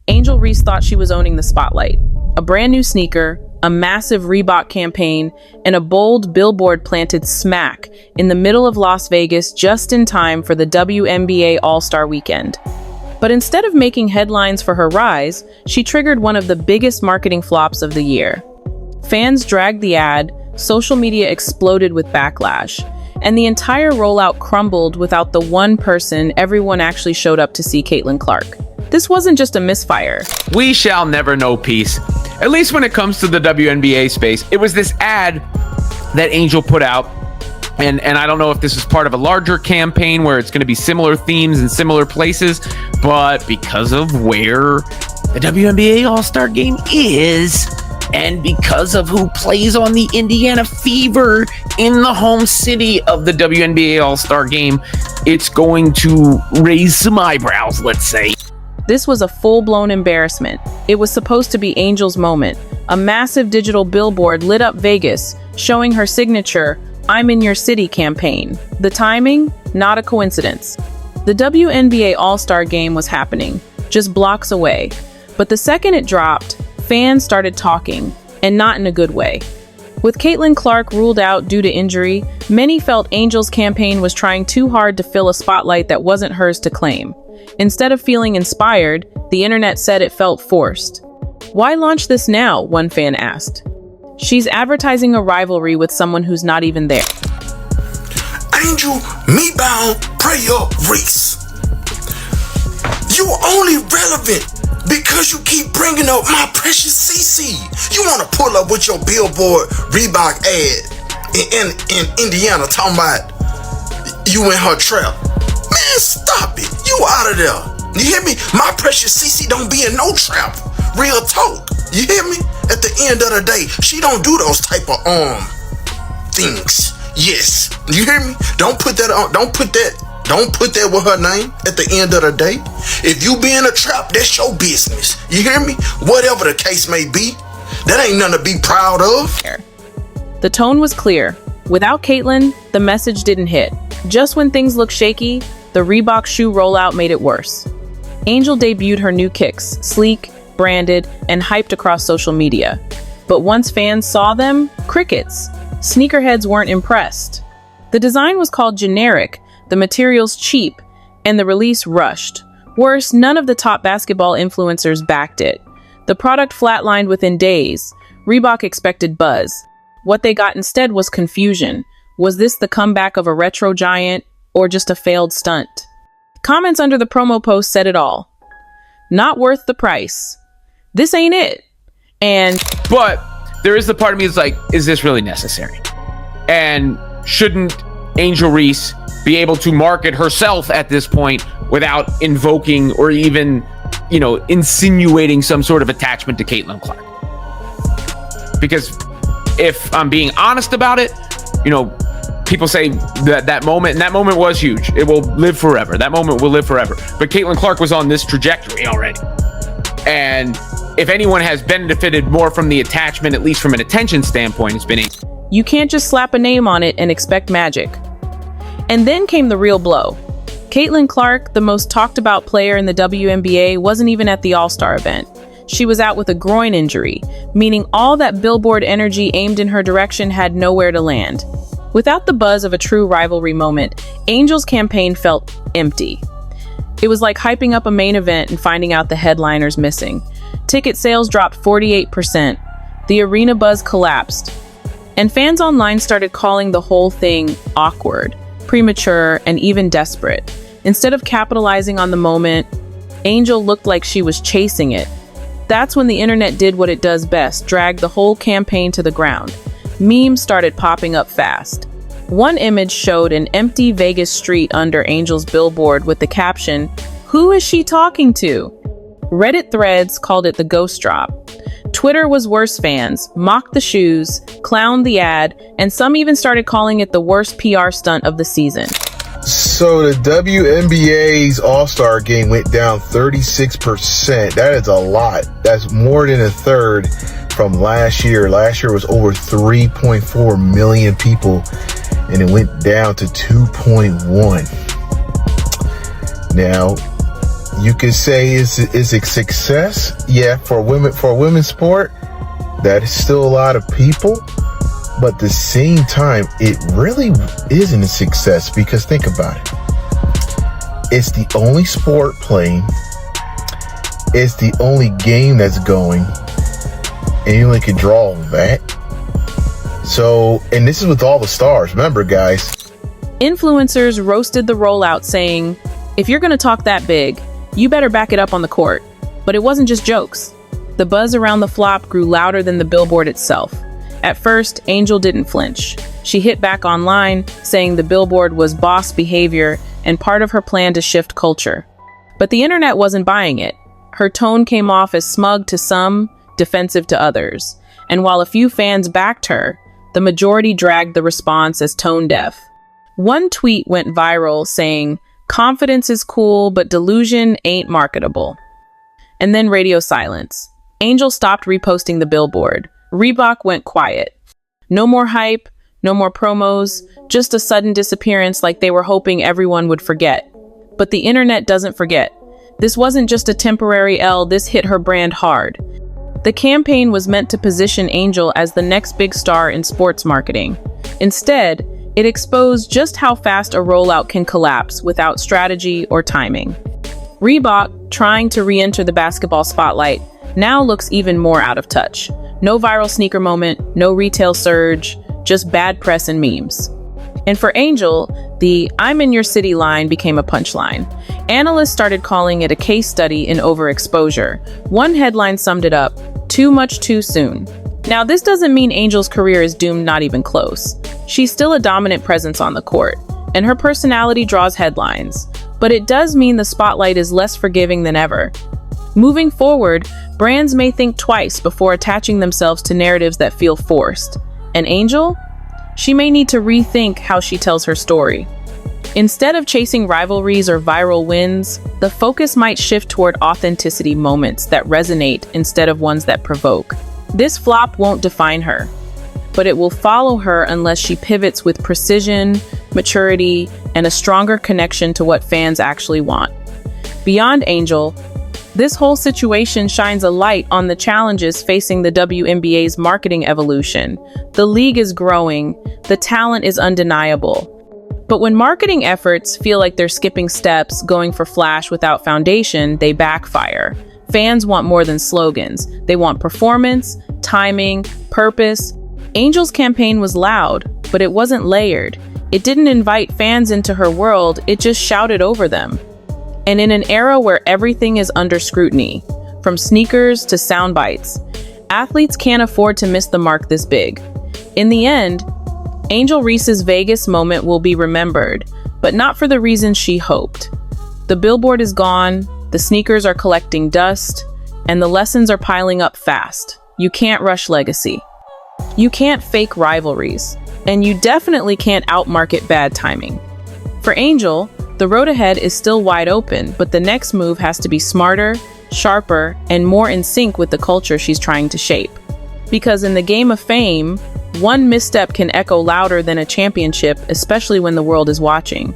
Angel Reese thought she was owning the spotlight. A brand new sneaker, a massive Reebok campaign, and a bold billboard planted smack in the middle of Las Vegas just in time for the WNBA All-Star Weekend. But instead of making headlines for her rise, she triggered one of the biggest marketing flops of the year. Fans dragged the ad, social media exploded with backlash, and the entire rollout crumbled without the one person everyone actually showed up to see, Caitlin Clark. This wasn't just a misfire. We shall never know peace. At least when it comes to the WNBA space, it was this ad that Angel put out. And I don't know if this is part of a larger campaign where it's going to be similar themes in similar places, but because of where the WNBA All-Star Game is, and because of who plays on the Indiana Fever in the home city of the WNBA All-Star Game, it's going to raise some eyebrows, let's say. This was a full-blown embarrassment. It was supposed to be Angel's moment. A massive digital billboard lit up Vegas, showing her signature "I'm in your city" campaign. The timing? Not a coincidence. The WNBA All-Star Game was happening, just blocks away. But the second it dropped, fans started talking, and not in a good way. With Caitlin Clark ruled out due to injury, many felt Angel's campaign was trying too hard to fill a spotlight that wasn't hers to claim. Instead of feeling inspired, the internet said it felt forced. "Why launch this now?" one fan asked. "She's advertising a rivalry with someone who's not even there." Angel, me bound, prayer, Reese. You only relevant because you keep bringing up my precious CC. You want to pull up with your Billboard Reebok ad in Indiana talking about you in her trap. Man, stop it. You out of there. You hear me? My precious CC don't be in no trap. Real talk. You hear me? At the end of the day, she don't do those type of things. Yes. You hear me? Don't put that with her name at the end of the day. If you be in a trap, that's your business. You hear me? Whatever the case may be, that ain't nothing to be proud of. The tone was clear. Without Caitlin, the message didn't hit. Just when things looked shaky, the Reebok shoe rollout made it worse. Angel debuted her new kicks, sleek, branded, and hyped across social media. But once fans saw them, crickets. Sneakerheads weren't impressed. The design was called generic, the materials cheap, and the release rushed. Worse, none of the top basketball influencers backed it. The product flatlined within days. Reebok expected buzz. What they got instead was confusion. Was this the comeback of a retro giant, or just a failed stunt? Comments under the promo post said it all. "Not worth the price. This ain't it." But there is the part of me that's like, is this really necessary? And shouldn't Angel Reese be able to market herself at this point without invoking or even, insinuating some sort of attachment to Caitlin Clark? Because if I'm being honest about it, people say that moment, and that moment was huge. It will live forever. That moment will live forever. But Caitlin Clark was on this trajectory already. And if anyone has benefited more from the attachment, at least from an attention standpoint, it's been Angel. You can't just slap a name on it and expect magic. And then came the real blow. Caitlin Clark, the most talked about player in the WNBA, wasn't even at the All-Star event. She was out with a groin injury, meaning all that Billboard energy aimed in her direction had nowhere to land. Without the buzz of a true rivalry moment, Angel's campaign felt empty. It was like hyping up a main event and finding out the headliner's missing. Ticket sales dropped 48%. The arena buzz collapsed. And fans online started calling the whole thing awkward, premature, and even desperate. Instead of capitalizing on the moment, Angel looked like she was chasing it. That's when the internet did what it does best, dragged the whole campaign to the ground. Memes started popping up fast. One image showed an empty Vegas street under Angel's billboard with the caption, "Who is she talking to?" Reddit threads called it the ghost drop. Twitter was worse. Fans mocked the shoes, clowned the ad, and some even started calling it the worst PR stunt of the season. So the WNBA's All-Star Game went down 36%. That is a lot. That's more than a third from last year. Last year was over 3.4 million people, and it went down to 2.1. Now, You could say is a success. Yeah, for women's sport, that is still a lot of people. But at the same time, it really isn't a success because think about it. It's the only sport playing. It's the only game that's going. And you only can draw that. So, and this is with all the stars. Remember, guys. Influencers roasted the rollout saying, if you're going to talk that big, you better back it up on the court. But it wasn't just jokes. The buzz around the flop grew louder than the billboard itself. At first, Angel didn't flinch. She hit back online, saying the billboard was boss behavior and part of her plan to shift culture. But the internet wasn't buying it. Her tone came off as smug to some, defensive to others. And while a few fans backed her, the majority dragged the response as tone deaf. One tweet went viral saying, confidence is cool, but delusion ain't marketable. And then radio silence. Angel stopped reposting the billboard. Reebok went quiet. No more hype, no more promos, just a sudden disappearance like they were hoping everyone would forget. But the internet doesn't forget. This wasn't just a temporary L, this hit her brand hard. The campaign was meant to position Angel as the next big star in sports marketing. Instead, it exposed just how fast a rollout can collapse without strategy or timing. Reebok, trying to re-enter the basketball spotlight, now looks even more out of touch. No viral sneaker moment, no retail surge, just bad press and memes. And for Angel, the "I'm in your city" line became a punchline. Analysts started calling it a case study in overexposure. One headline summed it up, too much too soon. Now, this doesn't mean Angel's career is doomed, not even close. She's still a dominant presence on the court, and her personality draws headlines. But it does mean the spotlight is less forgiving than ever. Moving forward, brands may think twice before attaching themselves to narratives that feel forced. And Angel? She may need to rethink how she tells her story. Instead of chasing rivalries or viral wins, the focus might shift toward authenticity moments that resonate instead of ones that provoke. This flop won't define her, but it will follow her unless she pivots with precision, maturity, and a stronger connection to what fans actually want. Beyond Angel, this whole situation shines a light on the challenges facing the WNBA's marketing evolution. The league is growing, the talent is undeniable. But when marketing efforts feel like they're skipping steps, going for flash without foundation, they backfire. Fans want more than slogans. They want performance, timing, purpose. Angel's campaign was loud, but it wasn't layered. It didn't invite fans into her world, it just shouted over them. And in an era where everything is under scrutiny, from sneakers to sound bites, athletes can't afford to miss the mark this big. In the end, Angel Reese's Vegas moment will be remembered, but not for the reasons she hoped. The billboard is gone, the sneakers are collecting dust, and the lessons are piling up fast. You can't rush legacy. You can't fake rivalries, and you definitely can't outmarket bad timing. For Angel, the road ahead is still wide open, but the next move has to be smarter, sharper, and more in sync with the culture she's trying to shape. Because in the game of fame, one misstep can echo louder than a championship, especially when the world is watching.